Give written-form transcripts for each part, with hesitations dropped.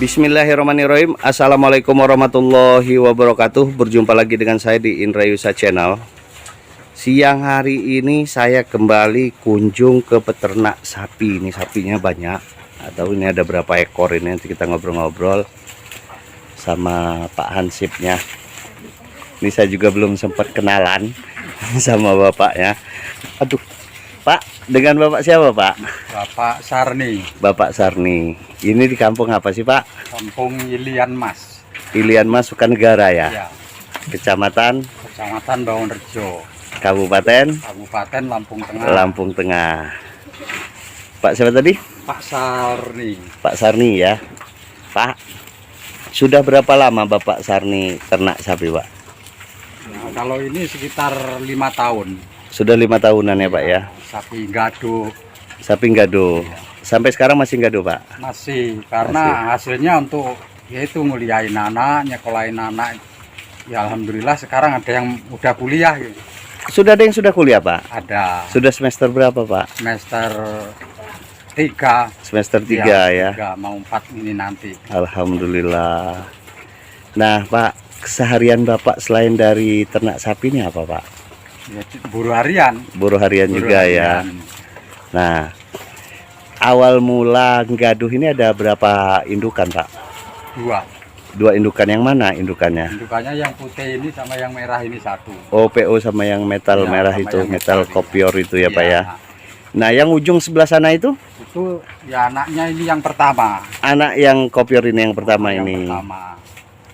Bismillahirrahmanirrahim. Assalamualaikum warahmatullahi wabarakatuh. Berjumpa lagi dengan saya di Indrayusa Channel. Siang hari ini saya kembali kunjung ke peternak sapi. Ini sapinya banyak. Atau ini ada berapa ekor ini, nanti kita ngobrol-ngobrol sama Pak Hansipnya. Ini saya juga belum sempat kenalan sama bapaknya. Aduh, Pak, dengan bapak siapa, Pak? Bapak Sarni. Bapak Sarni. Ini di kampung apa sih, Pak? Kampung Ilian Mas. Ilian Mas, Sukanegara ya? Ya. Kecamatan Bangunrejo. Kabupaten Lampung Tengah. Lampung Tengah. Pak siapa tadi? Pak Sarni. Pak Sarni ya. Pak, sudah berapa lama Bapak Sarni ternak sapi, Pak? Nah, kalau ini sekitar 5 tahun. Sudah 5 tahunan ya, Pak ya? Sapi gado. Sapi gado. Sampai sekarang masih gado, Pak? Masih, karena hasilnya untuk yaitu nguliain anak, nyekolahin anak. Ya alhamdulillah sekarang ada yang udah kuliah gitu. Sudah ada yang sudah kuliah, Pak? Ada. Sudah semester berapa, Pak? Semester 3. Semester 3 ya. 3, mau 4 ini nanti. Alhamdulillah. Nah, Pak, keseharian Bapak selain dari ternak sapi ini apa, Pak? Ya, buruh harian. Buruh harian juga ya. Nah, awal mula gaduh ini ada berapa indukan, Pak? 2. 2 indukan, yang mana indukannya? Indukannya yang putih ini sama yang merah ini 1. Oh, PO sama yang metal Ya, merah sama itu, yang metal metal kopior itu ya, Iya. Pak ya. Nah, yang ujung sebelah sana itu? Itu ya anaknya ini yang pertama. Anak yang kopior ini yang pertama Yang ini. pertama.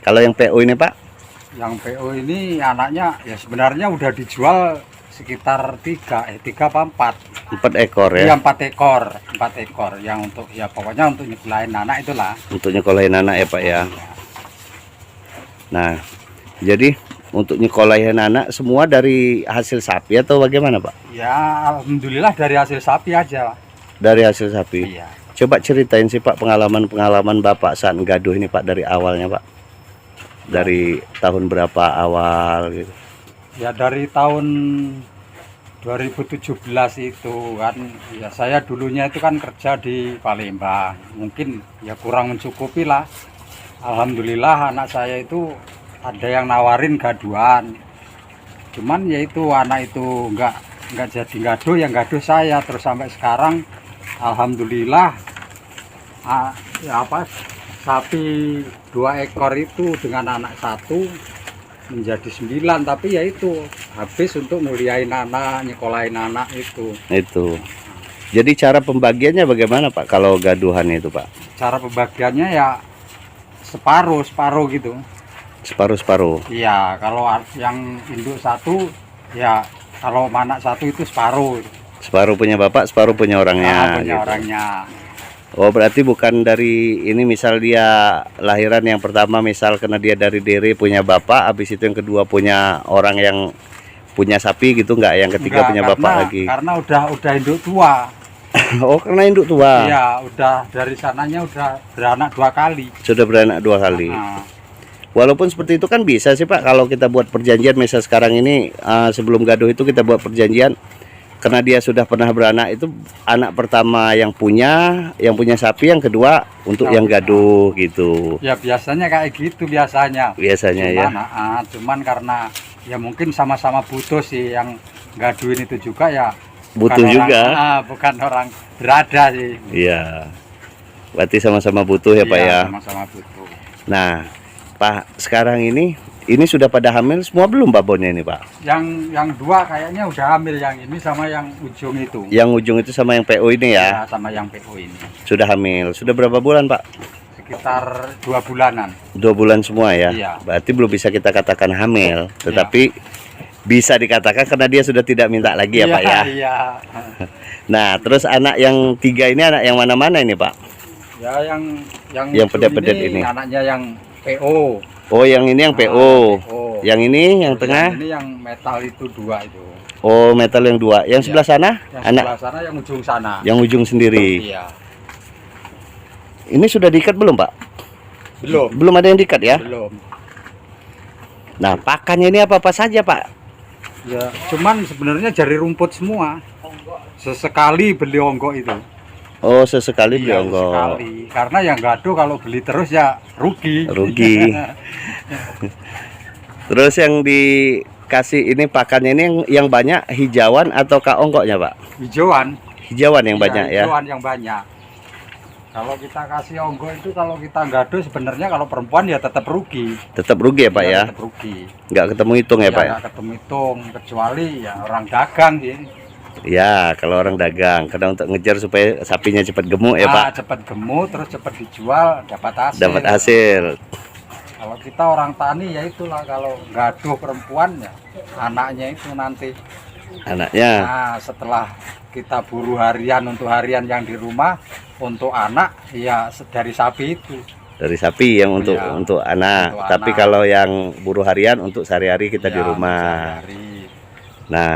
Kalau yang PO ini, Pak? Yang PO ini anaknya ya sebenarnya udah dijual sekitar 3 apa 4. 4 ekor Iya, ya. 4 ekor. 4 ekor yang untuk ya pokoknya untuk nyekolahin anak itulah. Untuk nyekolahin anak ya, Pak ya. Nah, jadi untuk nyekolahin anak semua dari hasil sapi atau bagaimana, Pak? Ya alhamdulillah dari hasil sapi aja. Dari hasil sapi. Iya. Coba ceritain sih, Pak, pengalaman-pengalaman Bapak saat gaduh ini, Pak, dari awalnya, Pak. Dari tahun berapa awal gitu. Ya dari tahun 2017 itu kan ya saya dulunya itu kan kerja di Palembang. Mungkin ya kurang mencukupi lah. Alhamdulillah anak saya itu ada yang nawarin gaduhan. Cuman ya itu anak itu enggak jadi gaduh, yang gaduh saya terus sampai sekarang alhamdulillah ya apa sapi 2 ekor itu dengan anak 1 menjadi 9, tapi ya itu habis untuk muliain anak, nyekolahin anak itu. Itu. Jadi cara pembagiannya bagaimana, Pak, kalau gaduhan itu, Pak? Cara pembagiannya ya separuh gitu. Separuh-separuh. Iya, kalau yang induk 1 ya kalau anak 1 itu separuh. Separuh punya Bapak, separuh punya orangnya. Punya Gitu. orangnya. Oh, berarti bukan dari ini, misal dia lahiran yang pertama, misal karena dia dari dere punya bapak, habis itu yang kedua punya orang yang punya sapi gitu, enggak? Yang ketiga Enggak, punya bapak lagi. Karena udah induk tua. Oh, karena induk tua. Iya, udah dari sananya udah beranak 2 kali. Sudah beranak 2 kali. Nah, Walaupun seperti itu kan bisa sih, Pak, kalau kita buat perjanjian, misal sekarang ini sebelum gaduh itu kita buat perjanjian, karena dia sudah pernah beranak, itu anak pertama yang punya sapi, yang kedua untuk yang gaduh gitu. ya biasanya kayak gitu biasanya. Biasanya Cuman, ya. cuman karena ya mungkin sama-sama butuh sih, yang gaduhin itu juga ya Butuh bukan juga. bukan orang berada sih. Iya. Berarti sama-sama butuh ya, Pak Iya, ya. sama-sama butuh. Nah, Pak, sekarang ini sudah pada hamil semua belum babonnya ini, Pak? Yang 2 kayaknya udah hamil, yang ini sama yang ujung itu. Yang ujung itu sama yang PO ini ya? Ya, sama yang PO ini. Sudah hamil. Sudah berapa bulan, Pak? Sekitar 2 bulanan. 2 bulan semua ya? Iya. Berarti belum bisa kita katakan hamil, tetapi bisa dikatakan karena dia sudah tidak minta lagi ya, Pak ya? Iya. Nah, terus anak yang 3 ini anak yang mana-mana ini, Pak? Ya yang ujung pedet-pedet ini. anaknya yang PO. Oh, yang ini yang PO. PO. Yang ini yang tengah? Ini yang metal itu 2 itu. Oh, metal yang 2. Yang Iya. sebelah sana? Yang Anak sebelah sana yang ujung sana. yang ujung sendiri. Iya. Ini sudah diikat belum, Pak? Belum. Belum ada yang diikat ya? Belum. Nah, pakannya ini apa-apa saja, Pak? Ya, cuman sebenarnya jari rumput semua. Sesekali beli onggok itu. Oh, sesekali beli Iya, onggok. sekali. Karena yang gaduh kalau beli terus ya rugi. Rugi. Terus yang dikasih ini pakannya ini yang banyak hijauan atau onggoknya, Pak? Hijauan. Hijauan yang Iya, banyak ya. hijauan yang banyak. Kalau kita kasih onggok itu kalau kita gaduh sebenarnya kalau perempuan ya tetap rugi. Tetap rugi ya, Pak Iya, ya? tetap rugi. Nggak ketemu hitung ya, Pak ya? Nggak ketemu hitung kecuali ya orang dagang sih. Ya, kalau orang dagang, karena untuk ngejar supaya sapinya cepat gemuk ya, Nah, Pak. cepat gemuk terus cepat dijual dapat hasil. Dapat hasil. Kalau kita orang tani ya itulah kalau gaduh perempuan ya anaknya itu nanti. Anaknya Nah, setelah kita buru harian untuk harian yang di rumah untuk anak ya dari sapi itu. dari sapi yang untuk Iya, untuk anak. untuk Tapi anak. kalau yang buruh harian untuk sehari-hari kita di Ya, rumah. sehari-hari. Nah,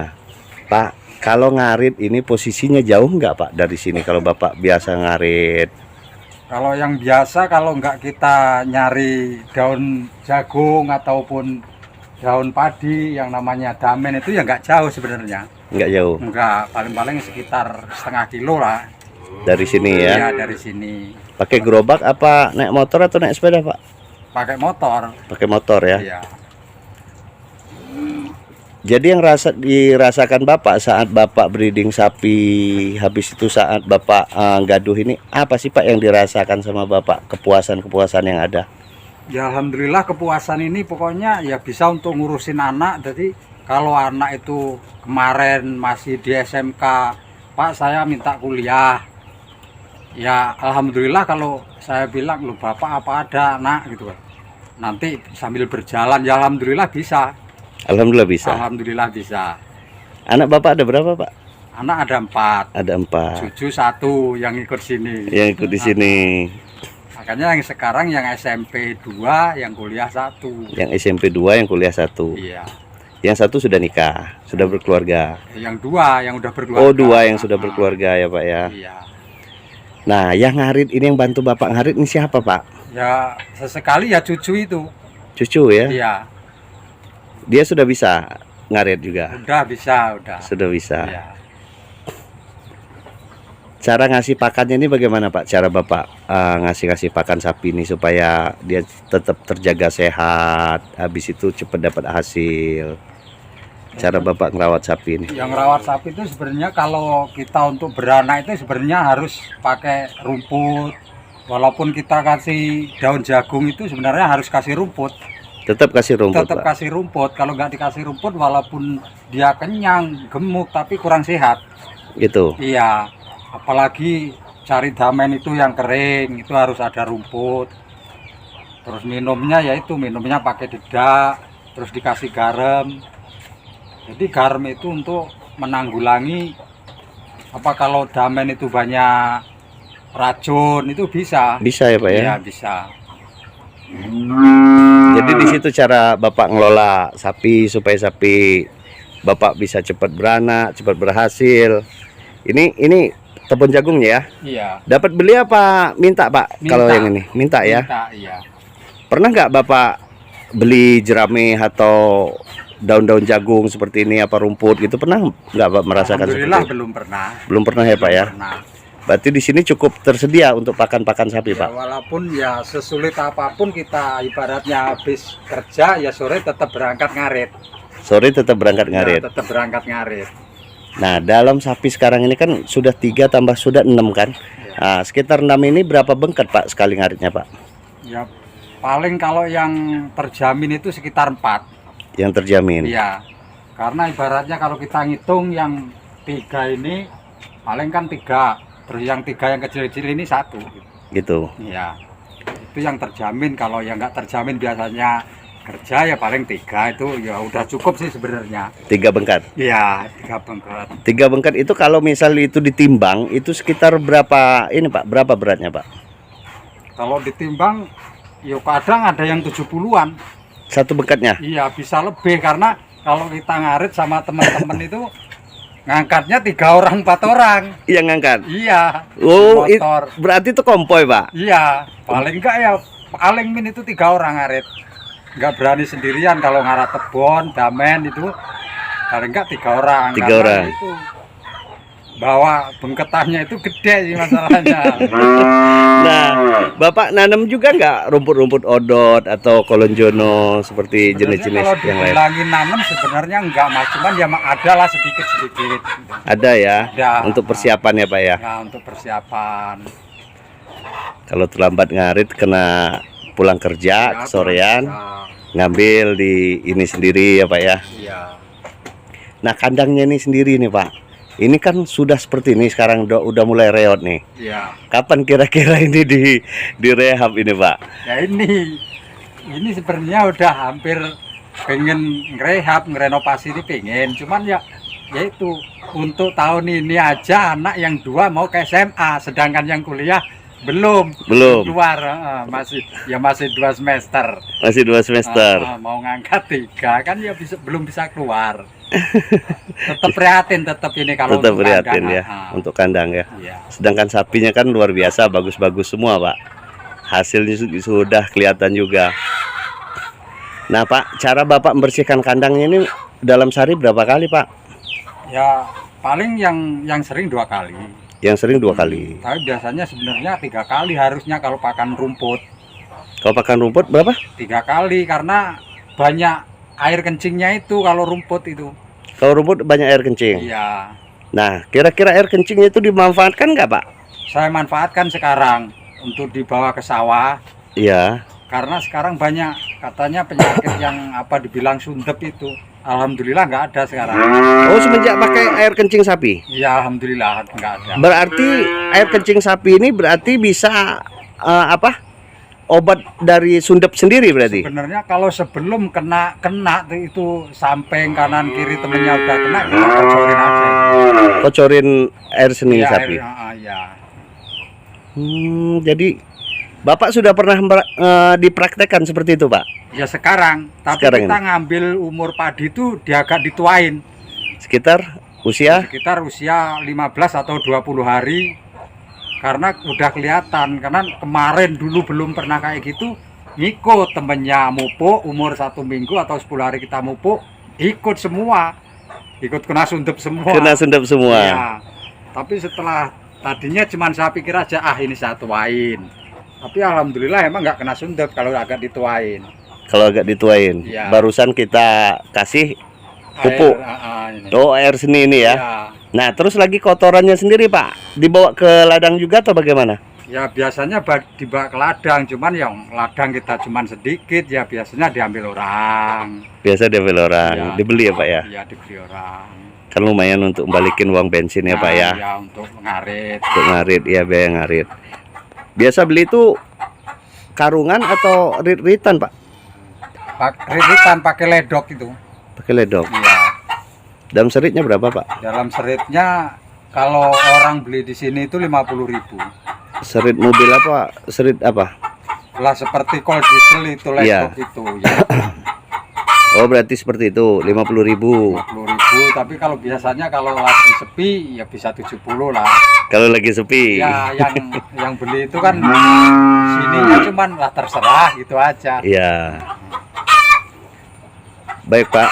Pak, kalau ngarit ini posisinya jauh nggak, Pak, dari sini kalau Bapak biasa ngarit? Kalau yang biasa kalau nggak kita nyari daun jagung ataupun daun padi yang namanya damen itu ya nggak jauh sebenarnya. Nggak jauh Enggak, paling-paling sekitar setengah kilo lah. dari sini ya. Ya dari sini. Pakai gerobak apa naik motor atau naik sepeda, Pak? Pakai motor. Pakai motor ya. Iya. Jadi yang dirasakan Bapak saat Bapak breeding sapi, habis itu saat Bapak gaduh ini, apa sih Pak yang dirasakan sama Bapak? Kepuasan-kepuasan yang ada? Ya alhamdulillah kepuasan ini pokoknya ya bisa untuk ngurusin anak. Jadi kalau anak itu kemarin masih di SMK, Pak saya minta kuliah. Ya alhamdulillah kalau saya bilang lu Bapak apa ada anak gitu kan. Nanti sambil berjalan ya alhamdulillah bisa. Alhamdulillah bisa. Alhamdulillah bisa. Anak Bapak ada berapa, Pak? Anak ada 4, Ada 4 cucu 1 yang ikut sini. yang ikut di sini. Makanya yang sekarang yang SMP 2, yang kuliah 1. Yang SMP 2, yang kuliah 1. Iya. Yang 1 sudah nikah, sudah berkeluarga. Yang 2 yang udah berkeluarga. Oh, 2 yang sudah berkeluarga ya, Pak ya. Iya. Nah, yang ngarit ini, yang bantu Bapak ngarit ini siapa, Pak? Ya sesekali ya cucu itu. Cucu ya. Iya. Dia sudah bisa ngarit juga. Udah bisa, udah. Sudah bisa. Iya. Cara ngasih pakannya ini bagaimana, Pak? Cara Bapak ngasih pakan sapi ini supaya dia tetap terjaga sehat, habis itu cepat dapat hasil. Cara Bapak ngerawat sapi ini. Yang rawat sapi itu sebenarnya kalau kita untuk beranak itu sebenarnya harus pakai rumput. Walaupun kita kasih daun jagung itu sebenarnya harus kasih rumput. Tetap kasih rumput, Tetap Pak. kasih rumput. Kalau nggak dikasih rumput walaupun dia kenyang, gemuk tapi kurang sehat. Gitu. Iya. Apalagi cari damen itu yang kering itu harus ada rumput. Terus minumnya yaitu minumnya pakai dedak, terus dikasih garam. Jadi garam itu untuk menanggulangi apa kalau damen itu banyak racun itu bisa. Bisa ya, Pak ya? Iya, bisa. Jadi di situ cara Bapak ngelola sapi supaya sapi Bapak bisa cepat beranak, cepat berhasil. Ini tepung jagungnya ya. Iya. Dapat beli apa minta, Pak? Minta. Kalau yang ini minta ya. Minta, iya. Pernah nggak Bapak beli jerami atau daun-daun jagung seperti ini, apa rumput gitu? Pernah nggak Pak merasakan seperti Alhamdulillah itu? belum pernah. Belum pernah ya, Pak ya? Pernah. Berarti di sini cukup tersedia untuk pakan-pakan sapi, Ya, Pak. walaupun ya sesulit apapun kita ibaratnya habis kerja ya sore tetap berangkat ngarit. Sore tetap berangkat Ya, ngarit. tetap berangkat ngarit. Nah, dalam sapi sekarang ini kan sudah 3 tambah sudah 6 kan? Ya. Nah, sekitar 6 ini berapa bengket, Pak, sekali ngaritnya, Pak? Ya paling kalau yang terjamin itu sekitar 4. Yang terjamin. Iya. Karena ibaratnya kalau kita ngitung yang 3 ini paling kan 3. Terus yang 3 yang kecil-kecil ini 1. Gitu. Iya. Itu yang terjamin. Kalau yang nggak terjamin biasanya kerja ya paling 3 itu ya udah cukup sih sebenarnya. 3 bengket. Iya, 3 bengket. 3 bengket itu kalau misal itu ditimbang itu sekitar berapa ini, Pak? Berapa beratnya, Pak? Kalau ditimbang ya kadang ada yang 70-an. Satu bengketnya. Iya, bisa lebih karena kalau kita ngarit sama teman-teman itu ngangkatnya 3 orang 4 orang. Yang ngangkat. Iya. Oh, motor. berarti itu konvoy, Pak. Iya, paling enggak ya paling min itu 3 orang ngarit. Enggak berani sendirian kalau ngarat tebon, damen itu paling enggak 3 orang. 3 Karena orang. Itu bawa bengketannya itu gede sih masalahnya. Nah, Bapak nanam juga nggak rumput-rumput odot atau kolonjono seperti jenis-jenis Kalau yang lain? dibilangin nanam sebenarnya enggak mas, cuman ya ada lah sedikit-sedikit. Ada ya, Ada. untuk persiapan ya Pak ya. Nah, untuk persiapan. Kalau terlambat ngarit kena pulang kerja Ya, sorean, nah, ngambil di ini sendiri ya Pak ya. iya. Nah, kandangnya ini sendiri nih Pak. Ini kan sudah seperti ini sekarang udah mulai reot nih. Iya. Kapan kira-kira ini direhab ini Pak? Ya ini sebenarnya udah hampir pengen ngerehab, ngerenovasi ini pengen, cuman ya itu untuk tahun ini aja anak yang 2 mau ke SMA, sedangkan yang kuliah belum keluar, masih 2 semester. Masih 2 semester. Mau ngangkat 3 kan ya belum bisa keluar. Tetap prihatin tetap ini kalau Tetap untuk prihatin kandang, ya untuk kandang ya. Iya. Sedangkan sapinya kan luar biasa, bagus-bagus semua Pak. Hasilnya sudah kelihatan juga. Nah Pak, cara Bapak membersihkan kandangnya ini dalam sehari berapa kali Pak? Ya paling yang sering 2 kali. Yang sering 2 kali. Tapi biasanya sebenarnya 3 kali harusnya kalau pakan rumput. Kalau pakan rumput berapa? 3 kali karena banyak air kencingnya itu kalau rumput itu. Kalau rumput banyak air kencing. Iya. Nah, kira-kira air kencingnya itu dimanfaatkan nggak Pak? Saya manfaatkan sekarang untuk dibawa ke sawah. Iya. Karena sekarang banyak katanya penyakit yang apa dibilang sundep itu. Alhamdulillah nggak ada sekarang. Oh, semenjak pakai air kencing sapi. Iya, alhamdulillah nggak ada. Berarti air kencing sapi ini berarti bisa obat dari sundep sendiri berarti. Sebenarnya kalau sebelum kena itu samping kanan kiri temennya udah kena, kita kocorin aja. Kocorin air seni Iya, sapi. Iya. Jadi Bapak sudah pernah dipraktekkan seperti itu Pak? Ya sekarang, tapi Sekarang kita ini. ngambil umur padi itu dia agak dituain. Sekitar usia? Sekitar usia 15 atau 20 hari. Karena udah kelihatan, karena kemarin dulu belum pernah kayak gitu, ngikut temennya mupuk umur 1 minggu atau 10 hari kita mupuk, ikut semua. Ikut kena sundep semua. Kena sundep semua. Iya. Tapi setelah tadinya cuman saya pikir aja ini saya tuain. Tapi alhamdulillah emang nggak kena sundep kalau agak dituain. Kalau agak dituain. Iya. Barusan kita kasih pupuk. Ini. Oh, air seni ini ya. Iya. Nah, terus lagi kotorannya sendiri Pak, dibawa ke ladang juga atau bagaimana? Ya biasanya dibawa ke ladang, cuman yang ladang kita cuman sedikit, ya biasanya diambil orang. Biasa diambil orang, Iya. dibeli ya Pak ya? Iya dibeli orang. Kan lumayan untuk balikin uang bensin ya Pak ya? Ya untuk ngarit. Untuk ngarit, ya biaya ngarit. Biasa beli itu karungan atau rit-ritan Pak? Riritan pakai ledok itu. Pakai ledok. Iya. Dalam seritnya berapa Pak? Dalam seritnya kalau orang beli di sini itu 50.000. Serit mobil apa? Serit apa? Lah seperti kol diesel itu ledok Iya. itu ya. Oh, berarti seperti itu, 50.000. 50.000, tapi kalau biasanya kalau lagi sepi ya bisa 70 lah. Kalau lagi sepi. Ya yang beli itu kan sininya cuman lah terserah gitu aja. Iya. Baik Pak,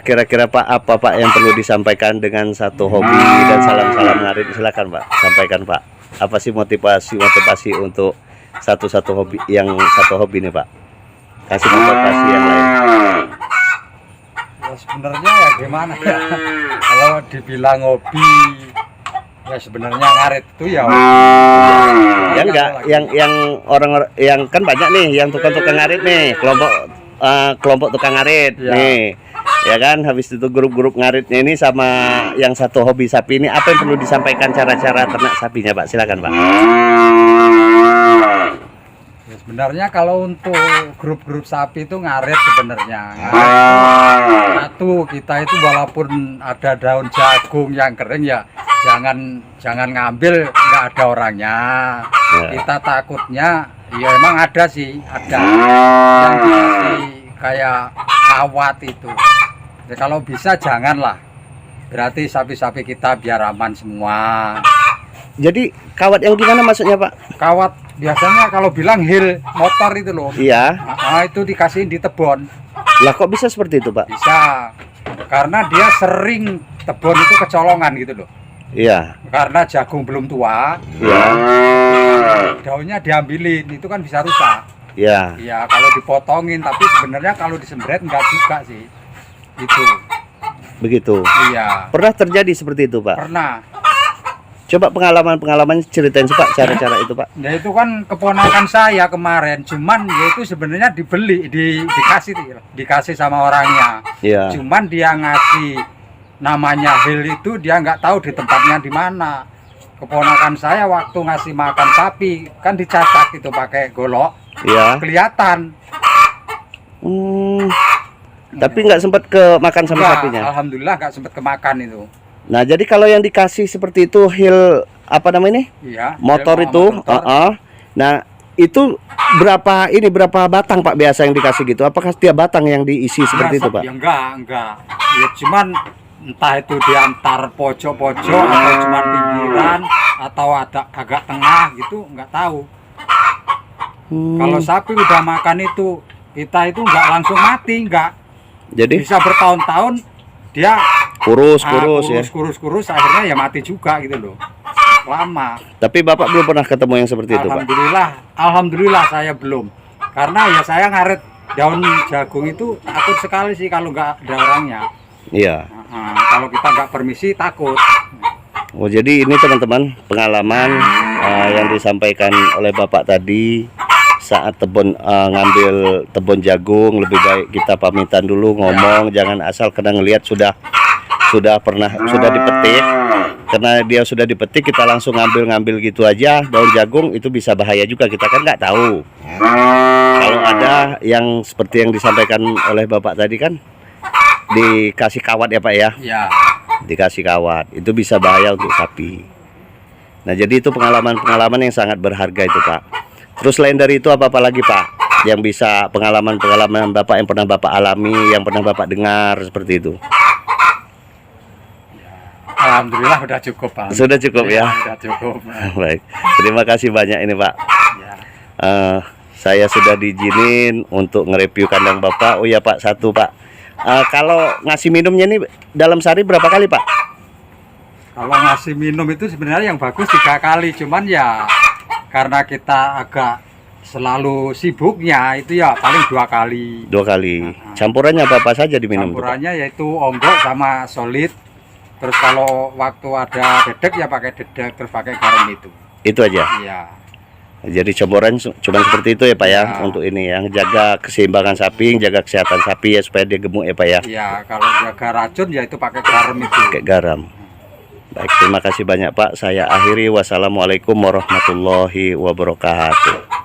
kira-kira Pak apa Pak yang perlu disampaikan dengan satu hobi dan salam-salam ngarit, silakan Pak, sampaikan Pak. Apa sih motivasi untuk satu hobi nih Pak? Kasih motivasi yang lain. Ya sebenarnya ya gimana ya, kalau dibilang hobi ya sebenarnya ngarit itu ya hobi. Ya enggak, yang orang yang kan banyak nih yang tukang-tukang ngarit nih, kelompok tukang ngarit Ya. nih. Ya kan, habis itu grup-grup ngaritnya ini sama yang satu hobi sapi ini, apa yang perlu disampaikan cara-cara ternak sapinya Pak? Silakan Pak. Ya, sebenarnya kalau untuk grup-grup sapi itu ngarit sebenarnya. Satu, kita itu walaupun ada daun jagung yang kering ya jangan ngambil nggak ada orangnya. Ya. Kita takutnya ya emang ada sih, ada yang dikasih kayak kawat itu. Ya, kalau bisa janganlah. Berarti sapi-sapi kita biar aman semua. Jadi kawat yang gimana maksudnya Pak? Kawat biasanya kalau bilang heel motor itu loh. Iya. Itu dikasihin di tebon. Lah kok bisa seperti itu Pak? Bisa. Karena dia sering tebon itu kecolongan gitu loh. Iya. Karena jagung belum tua, Iya. daunnya diambilin, itu kan bisa rusak. Iya. Iya, kalau dipotongin, tapi sebenarnya kalau disembret enggak juga sih. Itu. Begitu. Iya. Pernah terjadi seperti itu, Pak? Pernah. Coba pengalaman ceritain sih, Pak, cara-cara itu, Pak. Ya itu kan keponakan saya kemarin, cuman ya itu sebenarnya dikasih sama orangnya. Iya. Cuman dia ngasih namanya Hil itu dia nggak tahu di tempatnya di mana. Keponakan saya waktu ngasih makan sapi kan dicacak itu pakai golok, Iya. kelihatan. Tapi nggak sempat ke makan sama Enggak, sapinya. alhamdulillah nggak sempat kemakan itu. Nah, jadi kalau yang dikasih seperti itu Hil apa namanya ini? Iya. Motor dia itu. motor. Nah, itu berapa batang, Pak, biasa yang dikasih gitu? Apakah setiap batang yang diisi seperti itu, Pak? Ya enggak. Ya cuman entah itu di antar pojok-pojok atau cuman pinggiran atau ada agak tengah gitu, enggak tahu. Kalau sapi udah makan itu, kita itu enggak langsung mati, enggak. Jadi Bisa bertahun-tahun dia kurus ya. kurus akhirnya ya mati juga gitu loh. Lama. Tapi Bapak belum pernah ketemu yang seperti itu, Pak? Alhamdulillah saya belum. Karena ya saya ngaret daun jagung itu takut sekali sih kalau nggak ada orangnya. Iya. Kalau kita nggak permisi takut. Oh, jadi ini teman-teman pengalaman yang disampaikan oleh Bapak tadi saat ngambil tebon jagung. Lebih baik kita pamitan dulu, ngomong, jangan asal kena ngelihat sudah dipetik. Karena dia sudah dipetik, kita langsung ngambil gitu aja daun jagung, itu bisa bahaya juga, kita kan nggak tahu. Kalau ada yang seperti yang disampaikan oleh Bapak tadi kan dikasih kawat ya, Pak ya? Ya. Dikasih kawat, itu bisa bahaya untuk sapi. Nah, jadi itu pengalaman yang sangat berharga itu, Pak. Terus selain dari itu apa lagi, Pak? Yang bisa pengalaman Bapak yang pernah Bapak alami, yang pernah Bapak dengar seperti itu? Alhamdulillah udah cukup, Pak. Sudah cukup ya? Sudah cukup. Baik, terima kasih banyak ini, Pak. Ya. Saya sudah diizinin untuk nge-review kandang Bapak. Oh ya, Pak, satu, Pak. Kalau ngasih minumnya ini dalam sehari berapa kali, Pak? Kalau ngasih minum itu sebenarnya yang bagus 3 kali, cuman ya karena kita agak selalu sibuknya itu ya paling 2 kali. 2 kali. Campurannya apa saja diminum? Campurannya yaitu ombok sama solid. Terus kalau waktu ada dedek ya pakai dedek, terus pakai garam itu. Itu aja. Iya. Jadi campuran cuma seperti itu ya, Pak ya, Ya. untuk ini yang jaga keseimbangan sapi, jaga kesehatan sapi ya supaya dia gemuk ya, Pak ya. Iya, kalau jaga racun ya itu pakai garam itu. Pakai garam. Baik, terima kasih banyak, Pak. Saya akhiri. Wassalamualaikum warahmatullahi wabarakatuh.